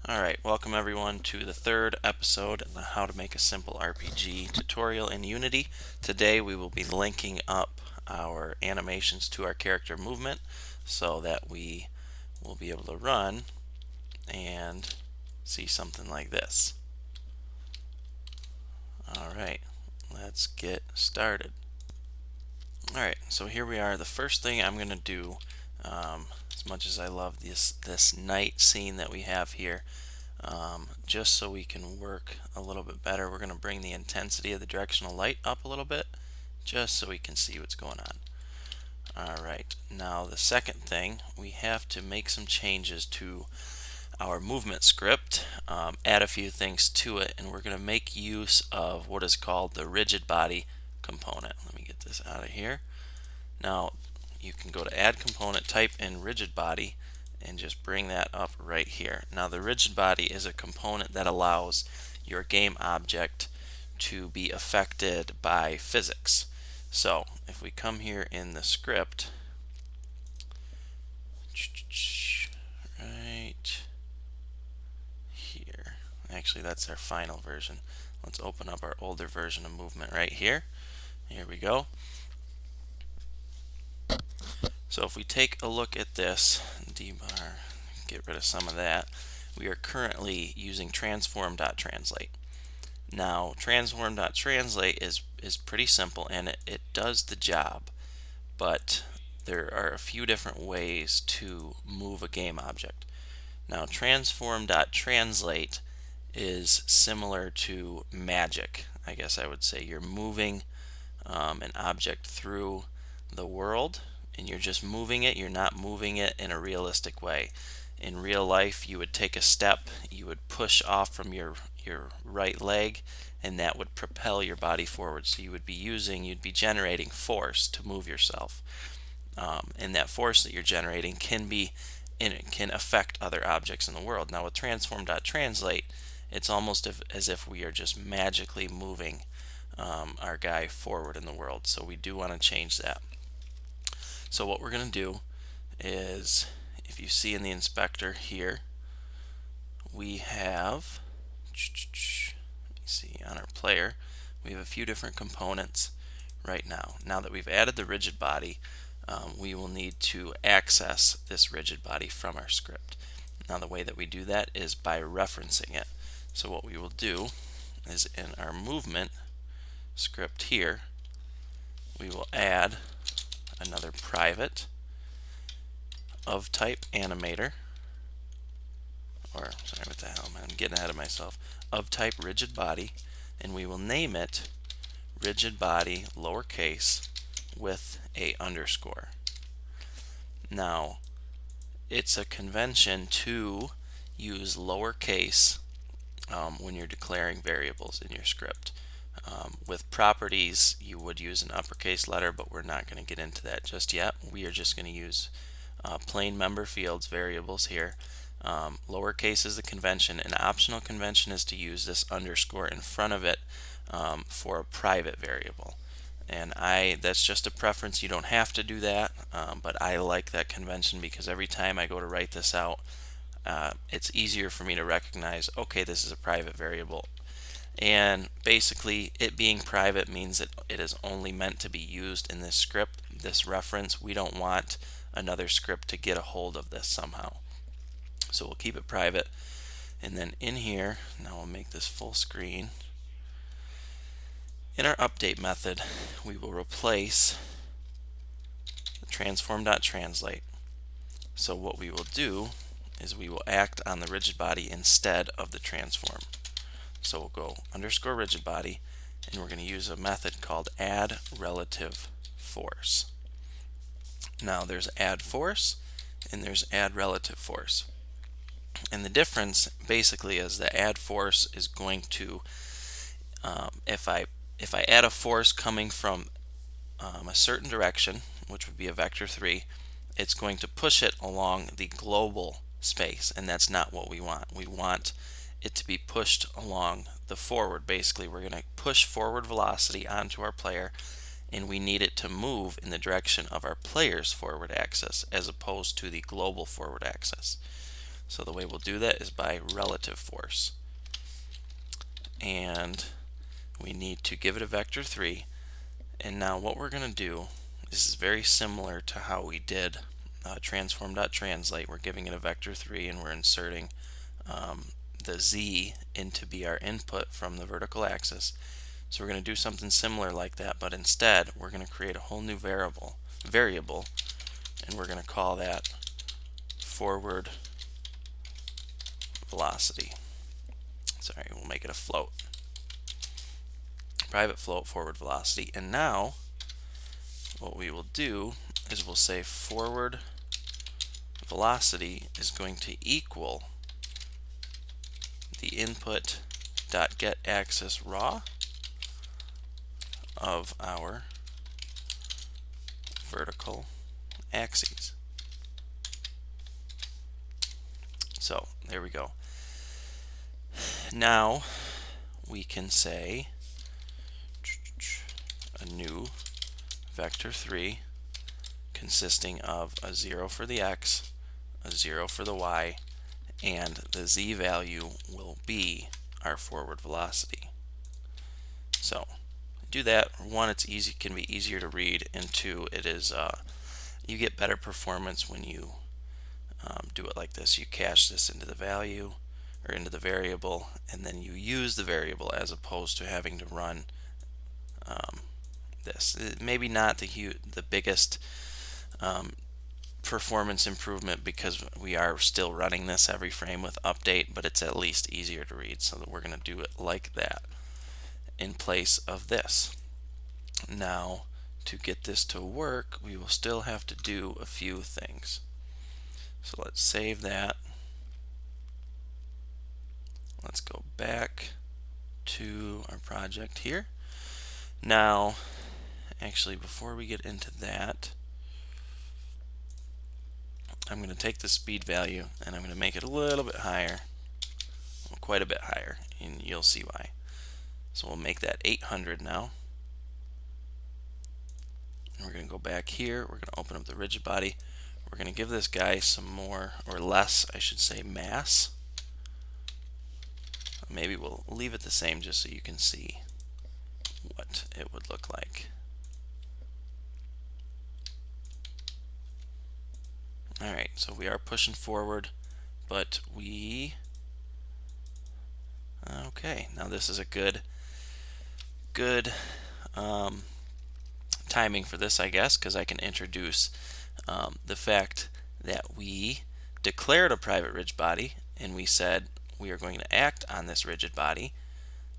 Alright, welcome everyone to the third episode of the How to Make a Simple RPG tutorial in Unity. Today we will be linking up our animations to our character movement so that we will be able to run and see something like this. Alright, let's get started. Alright, so here we are. The first thing I'm going to do, as much as I love this night scene that we have here, just so we can work a little bit better, we're going to bring the intensity of the directional light up a little bit just so we can see what's going on. Alright, now the second thing, we have to make some changes to our movement script, add a few things to it, and we're going to make use of what is called the rigid body component. Let me get this out of here. Now you can go to add component, type in rigid body, and just bring that up right here. Now the rigid body is a component that allows your game object to be affected by physics. So if we come here in the script, right here, actually that's our final version. Let's open up our older version of movement right here. Here we go. So if we take a look at this, dbar, get rid of some of that, we are currently using transform.translate. Now transform.translate is pretty simple and it does the job, but there are a few different ways to move a game object. Now transform.translate is similar to magic, I guess I would say. You're moving an object through the world and you're just moving it. You're not moving it in a realistic way. In real life, you would take a step, you would push off from your right leg, and that would propel your body forward. So you'd be generating force to move yourself. And that force that you're generating can affect other objects in the world. Now with transform.translate, it's almost as if we are just magically moving our guy forward in the world. So we do want to change that. So what we're going to do is, if you see in the inspector here, we have, let me see, on our player, we have a few different components right now. Now that we've added the rigid body, we will need to access this rigid body from our script. Now the way that we do that is by referencing it. So what we will do is in our movement script here, we will add another private of type animator, or sorry, what the hell, man, I'm getting ahead of myself, of type rigid body, and we will name it rigid body lowercase with a underscore. Now it's a convention to use lowercase when you're declaring variables in your script. With properties, you would use an uppercase letter, but we're not going to get into that just yet. We are just going to use plain member fields variables here. Lowercase is the convention. An optional convention is to use this underscore in front of it for a private variable. And that's just a preference. You don't have to do that, but I like that convention because every time I go to write this out, it's easier for me to recognize, okay, this is a private variable. And basically, it being private means that it is only meant to be used in this script, this reference. We don't want another script to get a hold of this somehow. So we'll keep it private. And then in here, now we'll make this full screen. In our update method, we will replace the transform.translate. So what we will do is we will act on the rigid body instead of the transform. So we'll go underscore rigid body, and we're going to use a method called add relative force. Now there's add force and there's add relative force. And the difference basically is that add force is going to, if I add a force coming from a certain direction, which would be a vector 3, it's going to push it along the global space, and that's not what we want. We want it to be pushed along the forward. Basically, we're going to push forward velocity onto our player, and we need it to move in the direction of our player's forward axis as opposed to the global forward axis. So the way we'll do that is by relative force. And we need to give it a vector 3. And now what we're going to do, this is very similar to how we did transform.translate. We're giving it a vector 3 and we're inserting the z in to be our input from the vertical axis. So we're going to do something similar like that, but instead we're going to create a whole new variable, and we're going to call that forward velocity. Sorry, we'll make it a float. Private float forward velocity. And now what we will do is we'll say forward velocity is going to equal the input dot get axis raw of our vertical axes. So there we go. Now we can say a new vector 3 consisting of a 0 for the x, a 0 for the y, and the z value will be our forward velocity. So do that. One, it's easy, can be easier to read, and two, it is you get better performance when you do it like this. You cache this into the value or into the variable, and then you use the variable as opposed to having to run this. Maybe not the biggest performance improvement because we are still running this every frame with update, but it's at least easier to read, so that we're going to do it like that in place of this. Now to get this to work, we will still have to do a few things. So let's save that. Let's go back to our project here. Now, actually, before we get into that, I'm going to take the speed value and I'm going to make it a little bit higher, well, quite a bit higher, and you'll see why. So we'll make that 800 now. And we're going to go back here. We're going to open up the rigid body. We're going to give this guy some more, or less, I should say, mass. Maybe we'll leave it the same just so you can see what it would look like. Alright, so we are pushing forward, but okay, now this is a good timing for this, I guess, because I can introduce the fact that we declared a private rigid body and we said we are going to act on this rigid body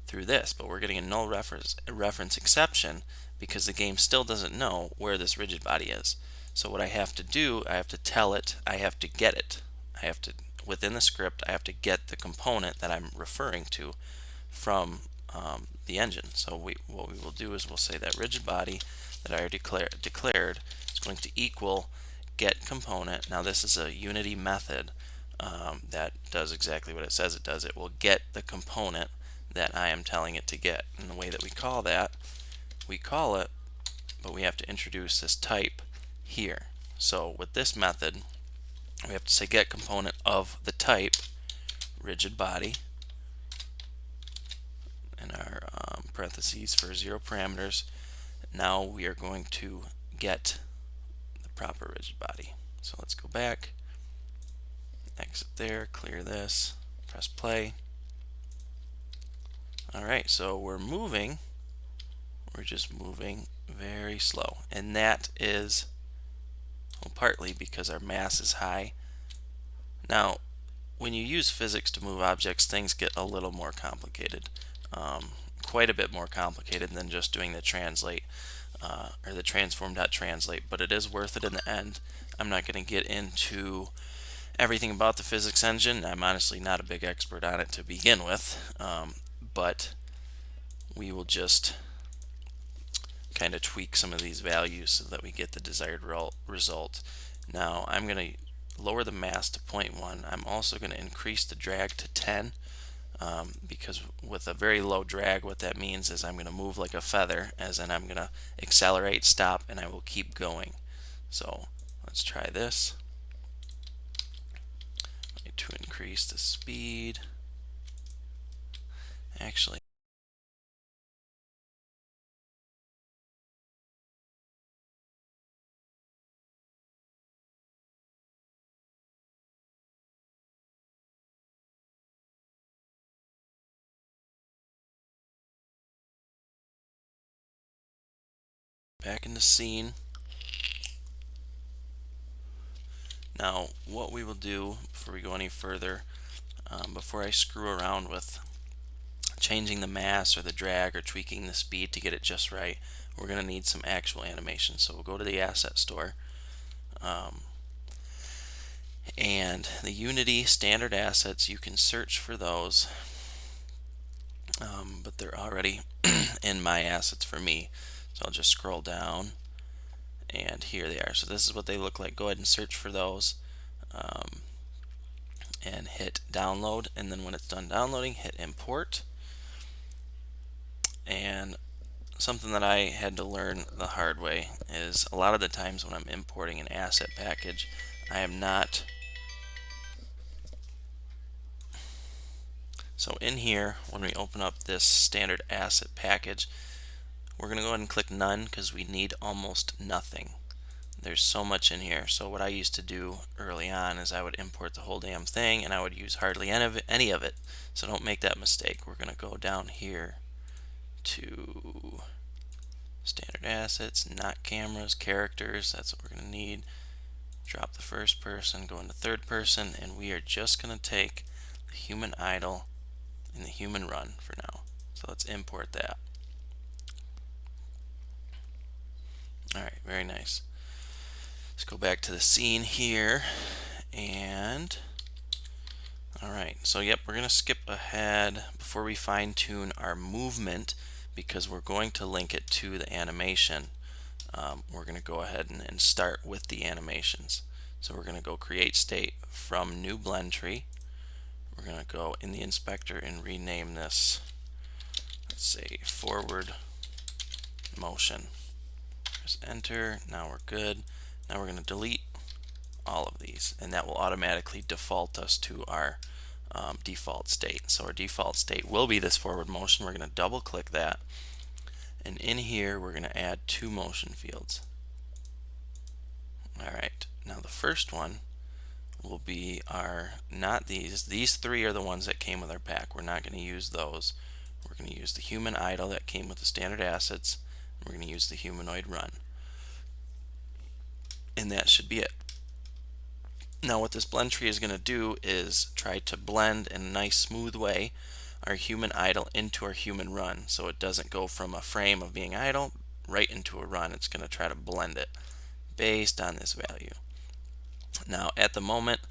through this, but we're getting a null reference exception because the game still doesn't know where this rigid body is. So what I have to do, I have to tell it, I have to get it. I have to, within the script, I have to get the component that I'm referring to from the engine. So what we will do is we'll say that rigid body that I already declared is going to equal get component. Now this is a Unity method that does exactly what it says it does. It will get the component that I am telling it to get. And the way that we call that, we call it, but we have to introduce this type here. So with this method, we have to say get component of the type rigid body in our parentheses for 0 parameters. Now we are going to get the proper rigid body. So let's go back, exit there, clear this, press play. Alright, so we're just moving very slow, and that is, well, partly because our mass is high. Now when you use physics to move objects, things get a little more complicated, quite a bit more complicated than just doing the translate or the transform.translate, but it is worth it in the end. I'm not going to get into everything about the physics engine. I'm honestly not a big expert on it to begin with, but we will just kind of tweak some of these values so that we get the desired result. Now I'm going to lower the mass to 0.1. I'm also going to increase the drag to 10 because with a very low drag, what that means is I'm going to move like a feather, as in I'm going to accelerate, stop, and I will keep going. So let's try this. To increase the speed. Actually, back in the scene. Now, what we will do before we go any further, before I screw around with changing the mass or the drag or tweaking the speed to get it just right, we're going to need some actual animation. So we'll go to the asset store, and the Unity standard assets, you can search for those, but they're already in my assets for me. So I'll just scroll down, and here they are. So this is what they look like. Go ahead and search for those, and hit download, and then when it's done downloading, hit import. And something that I had to learn the hard way is a lot of the times when I'm importing an asset package, I am not. So in here, when we open up this standard asset package, we're going to go ahead and click none because we need almost nothing. There's so much in here. So what I used to do early on is I would import the whole damn thing and I would use hardly any of it. So don't make that mistake. We're going to go down here to standard assets, not cameras, characters. That's what we're going to need. Drop the first person, go into third person, and we are just going to take the human idle and the human run for now. So let's import that. Alright, very nice. Let's go back to the scene here, and alright, so yep, we're going to skip ahead before we fine tune our movement because we're going to link it to the animation. We're going to go ahead and start with the animations. So we're going to go create state from new blend tree. We're going to go in the inspector and rename this, let's say, forward motion. Press enter. Now we're good. Now we're going to delete all of these, and that will automatically default us to our default state. So our default state will be this forward motion. We're going to double click that, and in here we're going to add 2 motion fields. Alright, now the first one will be our, not these 3 are the ones that came with our pack. We're not going to use those. We're going to use the human idle that came with the standard assets, and we're going to use the humanoid run. And that should be it. Now what this blend tree is going to do is try to blend in a nice smooth way our human idle into our human run, so it doesn't go from a frame of being idle right into a run. It's going to try to blend it based on this value. Now at the moment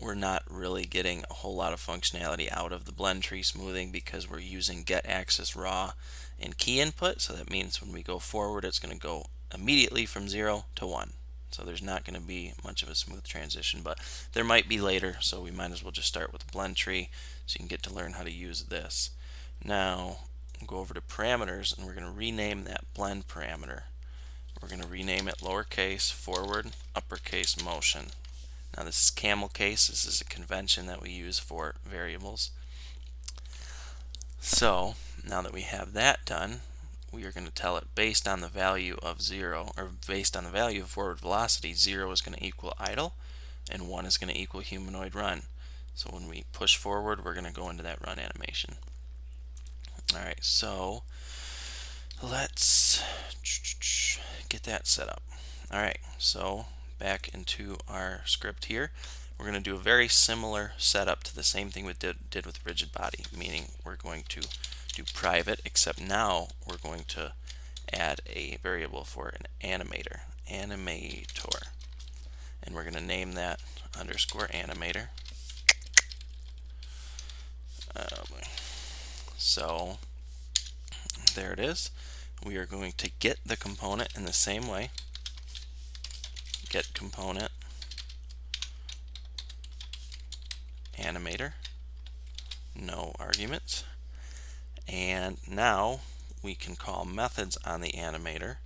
we're not really getting a whole lot of functionality out of the blend tree smoothing because we're using get axis raw and key input, so that means when we go forward it's going to go immediately from 0 to 1. So there's not going to be much of a smooth transition, but there might be later, so we might as well just start with the blend tree so you can get to learn how to use this. Now we'll go over to parameters and we're going to rename that blend parameter. We're going to rename it lowercase forward uppercase motion. Now this is camel case. This is a convention that we use for variables. So now that we have that done, we are going to tell it based on the value of 0, or based on the value of forward velocity, 0 is going to equal idle and 1 is going to equal humanoid run. So when we push forward, we're going to go into that run animation. Alright, so let's get that set up. Alright, so back into our script here. We're going to do a very similar setup to the same thing we did with rigid body, meaning we're going to do private, except now we're going to add a variable for an animator, animator, and we're going to name that underscore animator. So there it is. We are going to get the component in the same way. Get component animator, no arguments, and now we can call methods on the animator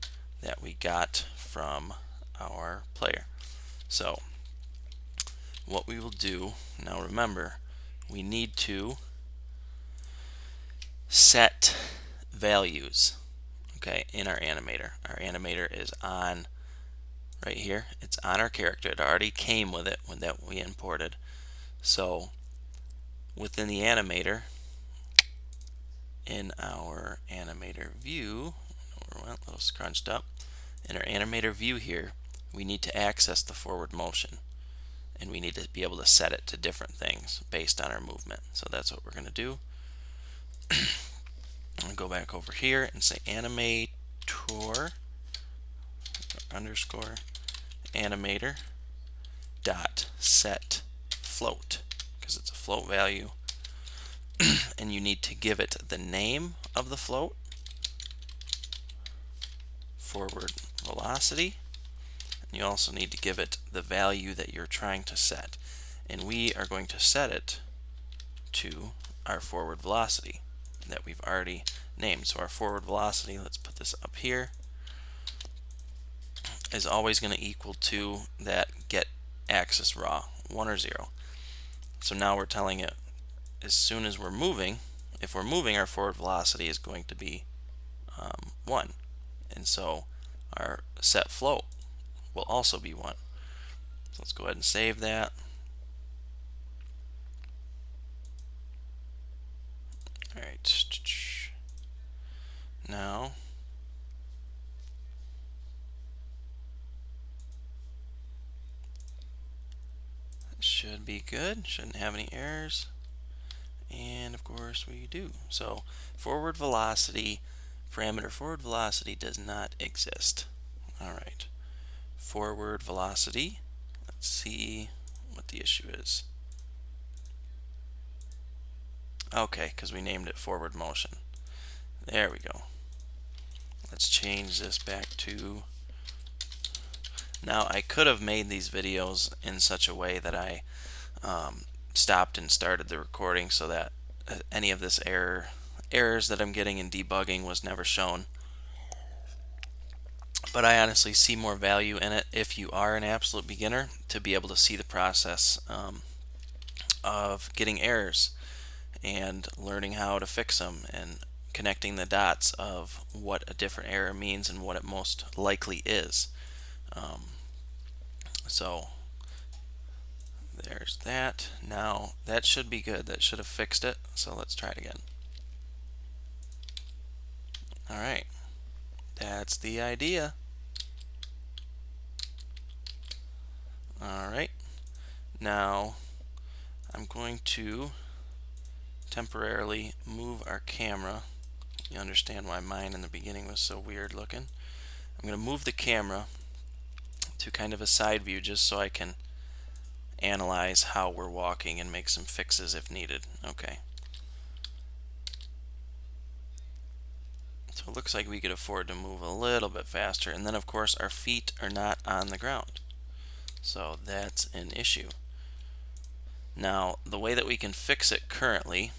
that we got from our player. So what we will do, now remember, we need to set values, okay, in our animator. Our animator is on right here. It's on our character. It already came with it when that we imported. So within the animator, in our animator view, a little scrunched up, in our animator view here, we need to access the forward motion, and we need to be able to set it to different things based on our movement. So that's what we're going to do. I'm going to go back over here and say animator underscore animator dot set float, because it's a float value, and you need to give it the name of the float, forward velocity, and you also need to give it the value that you're trying to set, and we are going to set it to our forward velocity that we've already named. So our forward velocity, let's put this up here, is always going to equal to that get axis raw, 1 or 0. So now we're telling it as soon as we're moving, if we're moving, our forward velocity is going to be 1. And so our set float will also be 1. So let's go ahead and save that. Alright. Now it should be good. Shouldn't have any errors. And of course we do. So forward velocity, parameter forward velocity does not exist. Alright. Forward velocity. Let's see what the issue is. Okay, because we named it forward motion. There we go. Let's change this back to... Now I could have made these videos in such a way that I stopped and started the recording so that any of this errors that I'm getting in debugging was never shown. But I honestly see more value in it if you are an absolute beginner, to be able to see the process of getting errors and learning how to fix them and connecting the dots of what a different error means and what it most likely is. So there's that. Now that should be good. That should have fixed it. So let's try it again. Alright, that's the idea. Alright, now I'm going to temporarily move our camera. You understand why mine in the beginning was so weird looking. I'm going to move the camera to kind of a side view just so I can analyze how we're walking and make some fixes if needed. Okay. So it looks like we could afford to move a little bit faster, and then of course our feet are not on the ground. So that's an issue. Now the way that we can fix it currently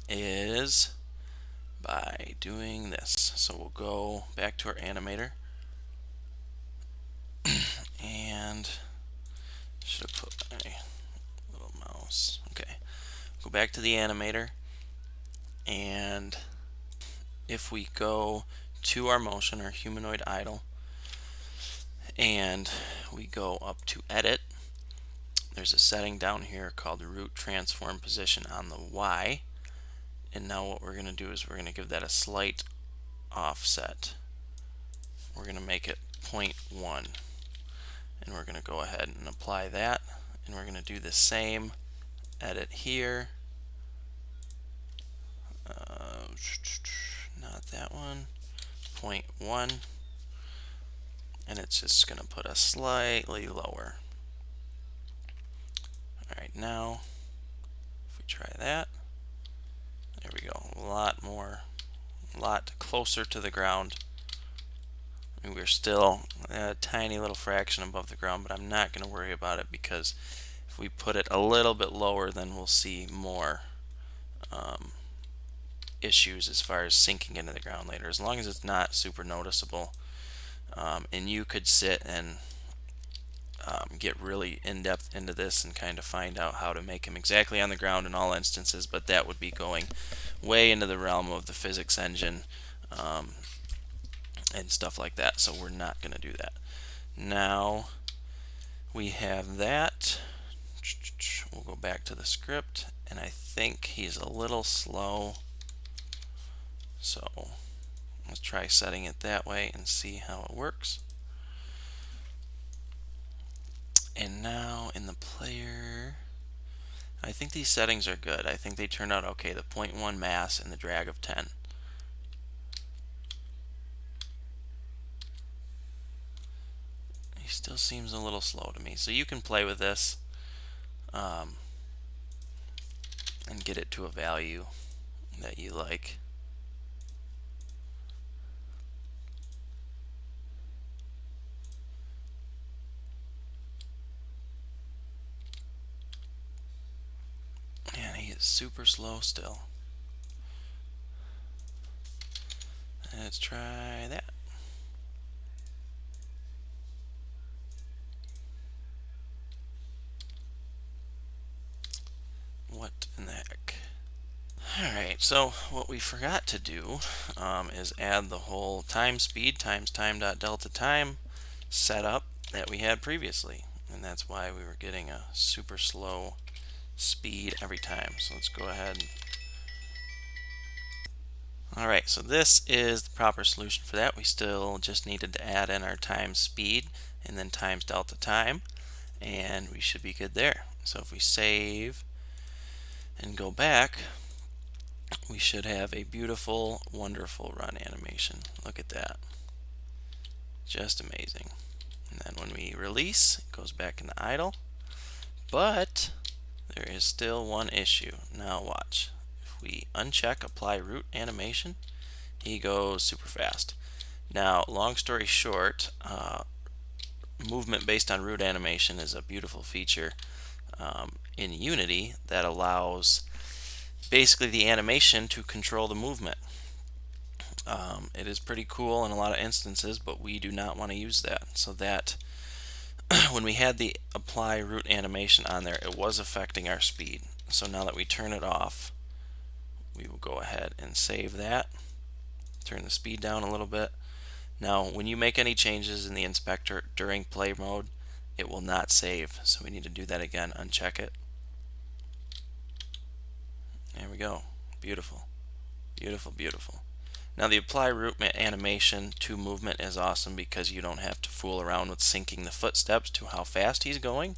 is by doing this. So we'll go back to our animator and should have put my little mouse. Okay, go back to the animator, and if we go to our motion, our humanoid idle, and we go up to edit, there's a setting down here called root transform position on the Y. And now what we're going to do is we're going to give that a slight offset. We're going to make it 0.1. And we're going to go ahead and apply that. And we're going to do the same edit here. Not that one. 0.1. And it's just going to put us slightly lower. Alright, now if we try that, there we go, a lot closer to the ground. I mean, we're still a tiny little fraction above the ground, but I'm not going to worry about it, because if we put it a little bit lower, then we'll see more issues as far as sinking into the ground later, as long as it's not super noticeable. And you could sit and get really in-depth into this and kind of find out how to make him exactly on the ground in all instances, but that would be going way into the realm of the physics engine and stuff like that, so we're not going to do that. Now we have that. We'll go back to the script, and I think he's a little slow, so let's try setting it that way and see how it works. And now in the player, I think these settings are good. I think they turned out okay, the 0.1 mass and the drag of 10. He still seems a little slow to me, so you can play with this and get it to a value that you like. And he is super slow still. Let's try that. What in the heck? Alright, so what we forgot to do is add the whole time speed times time.delta time setup that we had previously. And that's why we were getting a super slow speed every time. So let's go ahead. Alright, so this is the proper solution for that. We still just needed to add in our time speed and then times delta time, and we should be good there. So if we save and go back, we should have a beautiful, wonderful run animation. Look at that. Just amazing. And then when we release, it goes back into idle. But there is still one issue. Now watch. If we uncheck apply root animation, he goes super fast. Now, long story short, movement based on root animation is a beautiful feature in Unity that allows basically the animation to control the movement. It is pretty cool in a lot of instances, but we do not want to use that. So that when we had the apply root animation on there, it was affecting our speed. So now that we turn it off, we will go ahead and save that. Turn the speed down a little bit. Now, when you make any changes in the inspector during play mode, it will not save. So we need to do that again, uncheck it. There we go. Beautiful. Beautiful, beautiful. Now the apply root animation to movement is awesome because you don't have to fool around with syncing the footsteps to how fast he's going,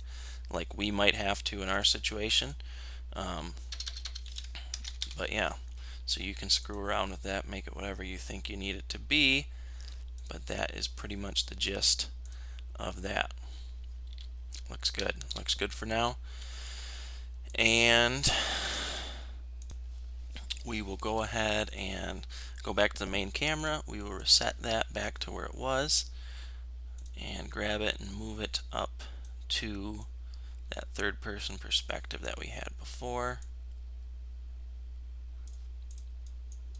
like we might have to in our situation. But yeah, so you can screw around with that, make it whatever you think you need it to be, but that is pretty much the gist of that. Looks good. Looks good for now. And we will go ahead and go back to the main camera. We will reset that back to where it was and grab it and move it up to that third person perspective that we had before.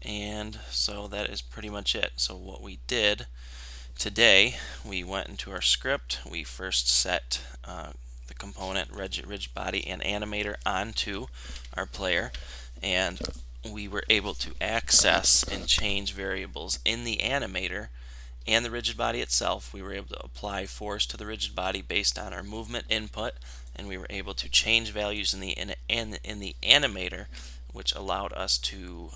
And so that is pretty much it. So what we did today, we went into our script. We first set the component rigid body and animator onto our player, and we were able to access and change variables in the animator and the rigid body itself. We were able to apply force to the rigid body based on our movement input, and we were able to change values in the animator, which allowed us to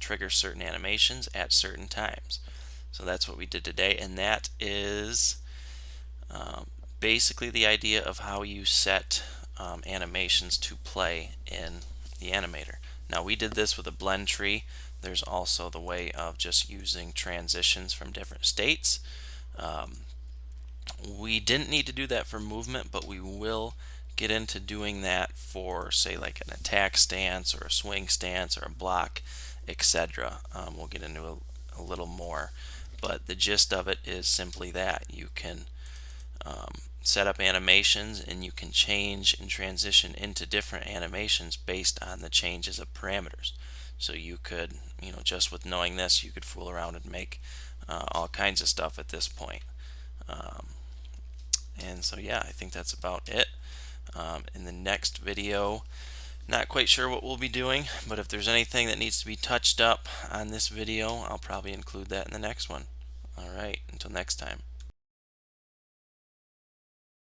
trigger certain animations at certain times. So that's what we did today, and that is basically the idea of how you set animations to play in the animator. Now we did this with a blend tree. There's also the way of just using transitions from different states. We didn't need to do that for movement, but we will get into doing that for, say, like an attack stance or a swing stance or a block, etc. We'll get into a little more, but the gist of it is simply that you can set up animations, and you can change and transition into different animations based on the changes of parameters. So you could, just with knowing this, you could fool around and make all kinds of stuff at this point. And so yeah, I think that's about it. In the next video, not quite sure what we'll be doing, but if there's anything that needs to be touched up on this video, I'll probably include that in the next one. All right, until next time.